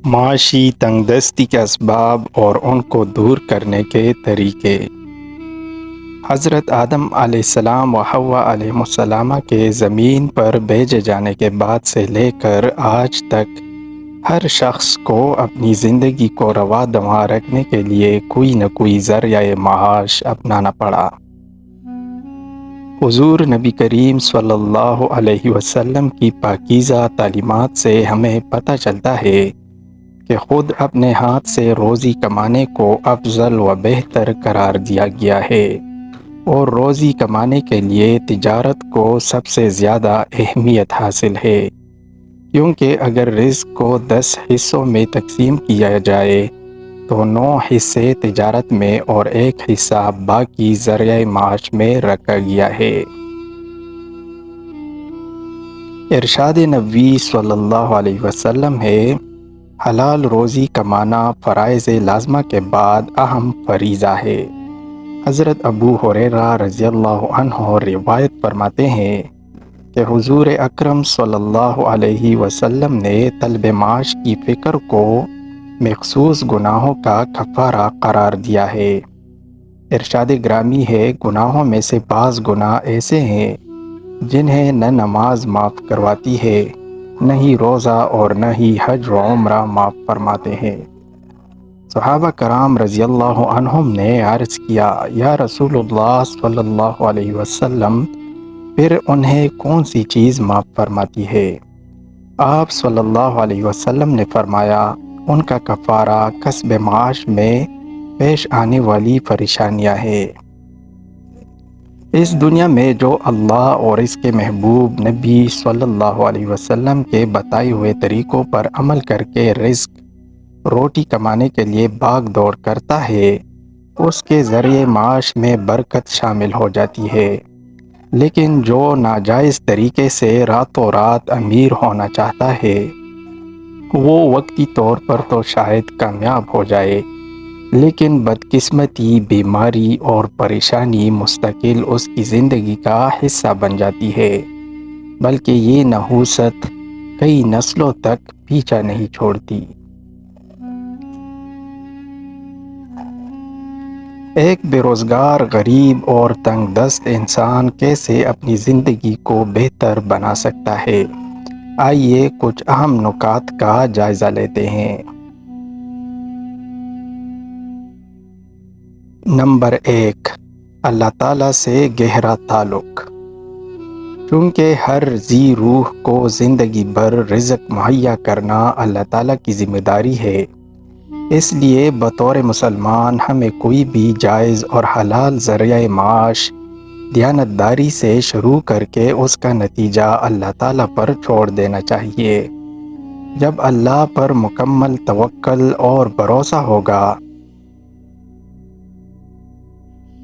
معاشی تنگ دستی کے اسباب اور ان کو دور کرنے کے طریقے۔ حضرت آدم علیہ السلام و حوا علیہ السلام کے زمین پر بھیجے جانے کے بعد سے لے کر آج تک ہر شخص کو اپنی زندگی کو رواں دواں رکھنے کے لیے کوئی نہ کوئی ذریعہ معاش اپنانا پڑا۔ حضور نبی کریم صلی اللہ علیہ وسلم کی پاکیزہ تعلیمات سے ہمیں پتہ چلتا ہے کہ خود اپنے ہاتھ سے روزی کمانے کو افضل و بہتر قرار دیا گیا ہے، اور روزی کمانے کے لیے تجارت کو سب سے زیادہ اہمیت حاصل ہے، کیونکہ اگر رزق کو 10 حصوں میں تقسیم کیا جائے تو 9 حصے تجارت میں اور 1 حصہ باقی ذریعہ معاش میں رکھا گیا ہے۔ ارشاد نبوی صلی اللہ علیہ وسلم ہے، حلال روزی کمانا فرائض لازمہ کے بعد اہم فریضہ ہے۔ حضرت ابو ہریرہ رضی اللہ عنہ روایت فرماتے ہیں کہ حضور اکرم صلی اللہ علیہ وسلم نے طلب معاش کی فکر کو مخصوص گناہوں کا کفارہ قرار دیا ہے۔ ارشاد گرامی ہے، گناہوں میں سے بعض گناہ ایسے ہیں جنہیں نہ نماز معاف کرواتی ہے، نہ ہی روزہ اور نہ ہی حج و عمرہ معاف فرماتے ہیں۔ صحابہ کرام رضی اللہ عنہم نے عرض کیا، یا رسول اللہ صلی اللہ علیہ وسلم، پھر انہیں کون سی چیز معاف فرماتی ہے؟ آپ صلی اللہ علیہ وسلم نے فرمایا، ان کا کفارہ کسب معاش میں پیش آنے والی پریشانیاں ہیں۔ اس دنیا میں جو اللہ اور اس کے محبوب نبی صلی اللہ علیہ وسلم کے بتائے ہوئے طریقوں پر عمل کر کے رزق روٹی کمانے کے لیے بھاگ دوڑ کرتا ہے، اس کے ذریعے معاش میں برکت شامل ہو جاتی ہے، لیکن جو ناجائز طریقے سے راتوں رات امیر ہونا چاہتا ہے، وہ وقتی طور پر تو شاید کامیاب ہو جائے، لیکن بدقسمتی، بیماری اور پریشانی مستقل اس کی زندگی کا حصہ بن جاتی ہے، بلکہ یہ نحوست کئی نسلوں تک پیچھا نہیں چھوڑتی۔ ایک بے روزگار، غریب اور تنگ دست انسان کیسے اپنی زندگی کو بہتر بنا سکتا ہے؟ آئیے کچھ اہم نکات کا جائزہ لیتے ہیں۔ نمبر 1، اللہ تعالیٰ سے گہرا تعلق۔ چونکہ ہر ذی روح کو زندگی بھر رزق مہیا کرنا اللہ تعالیٰ کی ذمہ داری ہے، اس لیے بطور مسلمان ہمیں کوئی بھی جائز اور حلال ذریعہ معاش دیانتداری سے شروع کر کے اس کا نتیجہ اللہ تعالیٰ پر چھوڑ دینا چاہیے۔ جب اللہ پر مکمل توکل اور بھروسہ ہوگا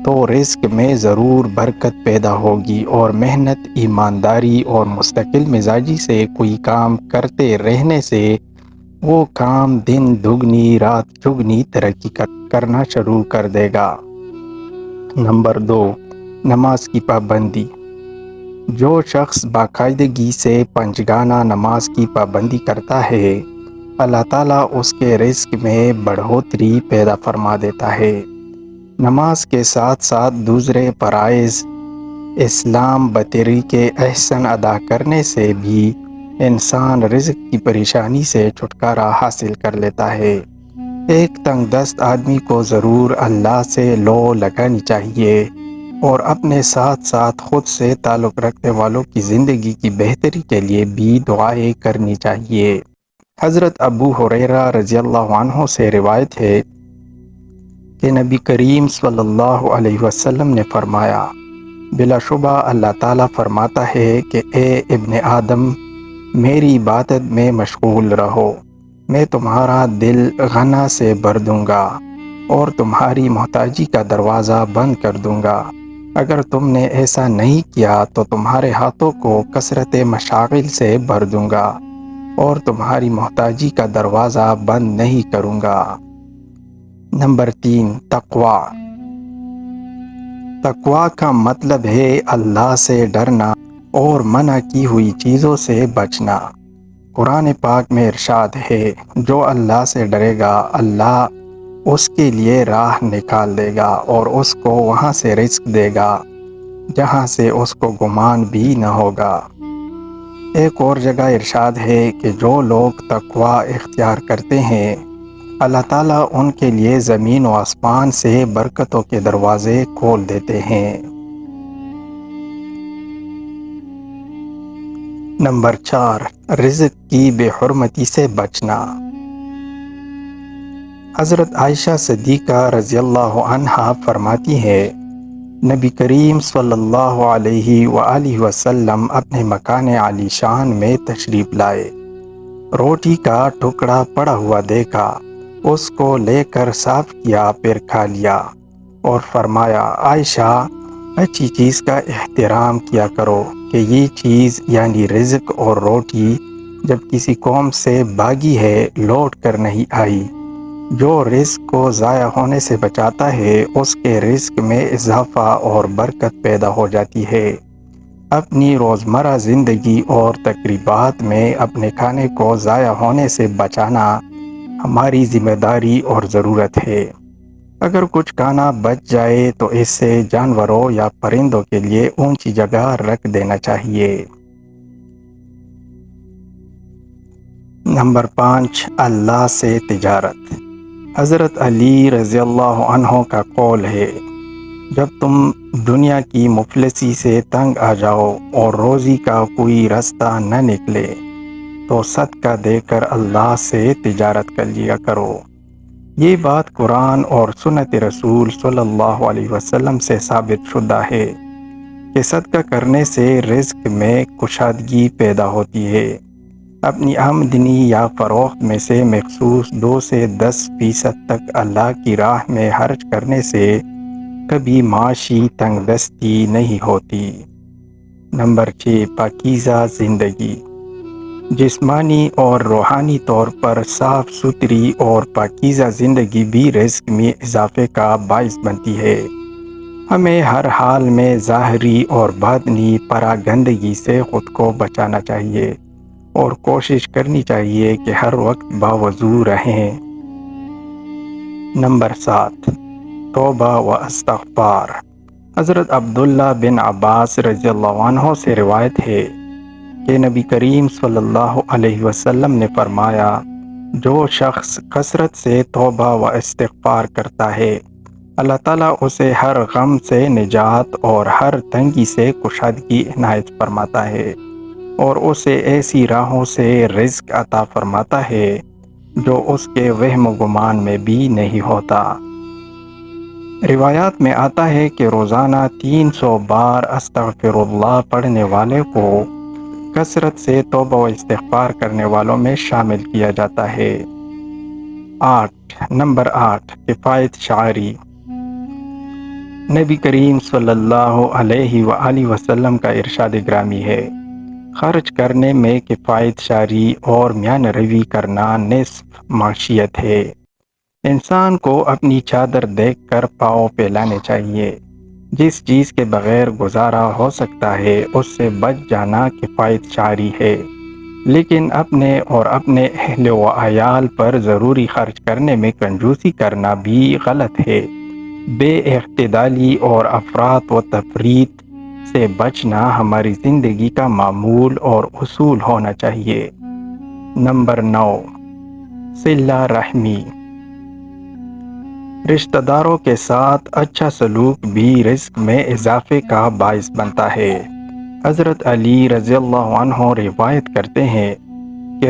تو رزق میں ضرور برکت پیدا ہوگی، اور محنت، ایمانداری اور مستقل مزاجی سے کوئی کام کرتے رہنے سے وہ کام دن دگنی رات چگنی ترقی کرنا شروع کر دے گا۔ نمبر 2، نماز کی پابندی۔ جو شخص باقاعدگی سے پنجگانہ نماز کی پابندی کرتا ہے، اللہ تعالیٰ اس کے رزق میں بڑھوتری پیدا فرما دیتا ہے۔ نماز کے ساتھ ساتھ دوسرے فرائض اسلام بطریقِ احسن ادا کرنے سے بھی انسان رزق کی پریشانی سے چھٹکارا حاصل کر لیتا ہے۔ ایک تنگ دست آدمی کو ضرور اللہ سے لو لگانی چاہیے، اور اپنے ساتھ ساتھ خود سے تعلق رکھنے والوں کی زندگی کی بہتری کے لیے بھی دعائیں کرنی چاہیے۔ حضرت ابو ہریرہ رضی اللہ عنہ سے روایت ہے کہ نبی کریم صلی اللہ علیہ وسلم نے فرمایا، بلا شبہ اللہ تعالیٰ فرماتا ہے کہ اے ابن آدم، میری عبادت میں مشغول رہو، میں تمہارا دل غنا سے بھر دوں گا اور تمہاری محتاجی کا دروازہ بند کر دوں گا۔ اگر تم نے ایسا نہیں کیا تو تمہارے ہاتھوں کو کثرت مشاغل سے بھر دوں گا اور تمہاری محتاجی کا دروازہ بند نہیں کروں گا۔ نمبر 3، تقویٰ۔ تقویٰ کا مطلب ہے اللہ سے ڈرنا اور منع کی ہوئی چیزوں سے بچنا۔ قرآن پاک میں ارشاد ہے، جو اللہ سے ڈرے گا اللہ اس کے لیے راہ نکال دے گا اور اس کو وہاں سے رزق دے گا جہاں سے اس کو گمان بھی نہ ہوگا۔ ایک اور جگہ ارشاد ہے کہ جو لوگ تقوی اختیار کرتے ہیں اللہ تعالیٰ ان کے لیے زمین و آسمان سے برکتوں کے دروازے کھول دیتے ہیں۔ نمبر 4، رزق کی بے حرمتی سے بچنا۔ حضرت عائشہ صدیقہ رضی اللہ عنہا فرماتی ہے، نبی کریم صلی اللہ علیہ وآلہ وسلم اپنے مکان عالی شان میں تشریف لائے، روٹی کا ٹکڑا پڑا ہوا دیکھا، اس کو لے کر صاف کیا، پھر کھا لیا اور فرمایا، عائشہ اچھی چیز کا احترام کیا کرو کہ یہ چیز یعنی رزق اور روٹی جب کسی قوم سے بھاگی ہے لوٹ کر نہیں آئی، جو رزق کو ضائع ہونے سے بچاتا ہے اس کے رزق میں اضافہ اور برکت پیدا ہو جاتی ہے۔ اپنی روزمرہ زندگی اور تقریبات میں اپنے کھانے کو ضائع ہونے سے بچانا ہماری ذمہ داری اور ضرورت ہے۔ اگر کچھ کھانا بچ جائے تو اس سے جانوروں یا پرندوں کے لیے اونچی جگہ رکھ دینا چاہیے۔ نمبر 5، اللہ سے تجارت۔ حضرت علی رضی اللہ عنہ کا قول ہے، جب تم دنیا کی مفلسی سے تنگ آ جاؤ اور روزی کا کوئی راستہ نہ نکلے تو صدقہ دے کر اللہ سے تجارت کر لیا کرو۔ یہ بات قرآن اور سنت رسول صلی اللہ علیہ وسلم سے ثابت شدہ ہے کہ صدقہ کرنے سے رزق میں کشادگی پیدا ہوتی ہے۔ اپنی آمدنی یا فروخت میں سے مخصوص 2 سے 10% تک اللہ کی راہ میں خرچ کرنے سے کبھی معاشی تنگ دستی نہیں ہوتی۔ نمبر 6، پاکیزہ زندگی۔ جسمانی اور روحانی طور پر صاف ستھری اور پاکیزہ زندگی بھی رزق میں اضافے کا باعث بنتی ہے۔ ہمیں ہر حال میں ظاہری اور باطنی پراگندگی سے خود کو بچانا چاہیے اور کوشش کرنی چاہیے کہ ہر وقت باوضو رہیں۔ نمبر 7، توبہ و استغفار۔ حضرت عبداللہ بن عباس رضی اللہ عنہ سے روایت ہے کہ نبی کریم صلی اللہ علیہ وسلم نے فرمایا، جو شخص کثرت سے توبہ و استغفار کرتا ہے اللہ تعالیٰ اسے ہر غم سے نجات اور ہر تنگی سے کشادگی عنایت فرماتا ہے اور اسے ایسی راہوں سے رزق عطا فرماتا ہے جو اس کے وہم و گمان میں بھی نہیں ہوتا۔ روایات میں آتا ہے کہ روزانہ 300 بار استغفر اللہ پڑھنے والے کو کثرت سے توبہ و استغفار کرنے والوں میں شامل کیا جاتا ہے۔ نمبر 8، کفایت شعری۔ نبی کریم صلی اللہ علیہ وآلہ وسلم کا ارشاد گرامی ہے، خرچ کرنے میں کفایت شعری اور میان روی کرنا نصف معیشت ہے۔ انسان کو اپنی چادر دیکھ کر پاؤں پھیلانے چاہیے۔ جس چیز کے بغیر گزارا ہو سکتا ہے اس سے بچ جانا کفایت شعری ہے، لیکن اپنے اور اپنے اہل و عیال پر ضروری خرچ کرنے میں کنجوسی کرنا بھی غلط ہے۔ بے اعتدالی اور افراط و تفریط سے بچنا ہماری زندگی کا معمول اور اصول ہونا چاہیے۔ نمبر 9، صلہ رحمی۔ رشتہ داروں کے ساتھ اچھا سلوک بھی رزق میں اضافے کا باعث بنتا ہے۔ حضرت علی رضی اللہ عنہ روایت کرتے ہیں کہ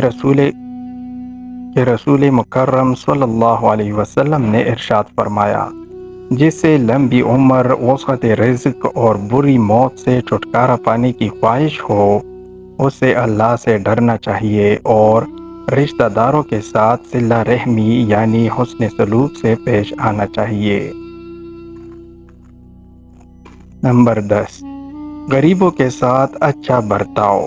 رسول مکرم صلی اللہ علیہ وسلم نے ارشاد فرمایا، جس سے لمبی عمر، وسعت رزق اور بری موت سے چھٹکارا پانے کی خواہش ہو اسے اللہ سے ڈرنا چاہیے اور رشتہ داروں کے ساتھ صلہ رحمی یعنی حسن سلوک سے پیش آنا چاہیے۔ نمبر 10، غریبوں کے ساتھ اچھا برتاؤ۔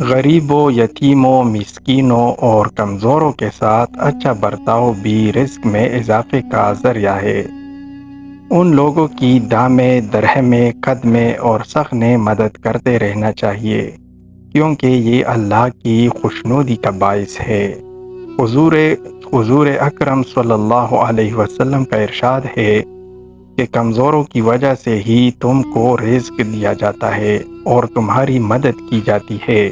غریبوں، یتیموں، مسکینوں اور کمزوروں کے ساتھ اچھا برتاؤ بھی رزق میں اضافے کا ذریعہ ہے۔ ان لوگوں کی دامے، درہمے، قدمے اور سخنے مدد کرتے رہنا چاہیے کیونکہ یہ اللہ کی خوشنودی کا باعث ہے۔ حضور اکرم صلی اللہ علیہ وسلم کا ارشاد ہے کہ کمزوروں کی وجہ سے ہی تم کو رزق دیا جاتا ہے اور تمہاری مدد کی جاتی ہے۔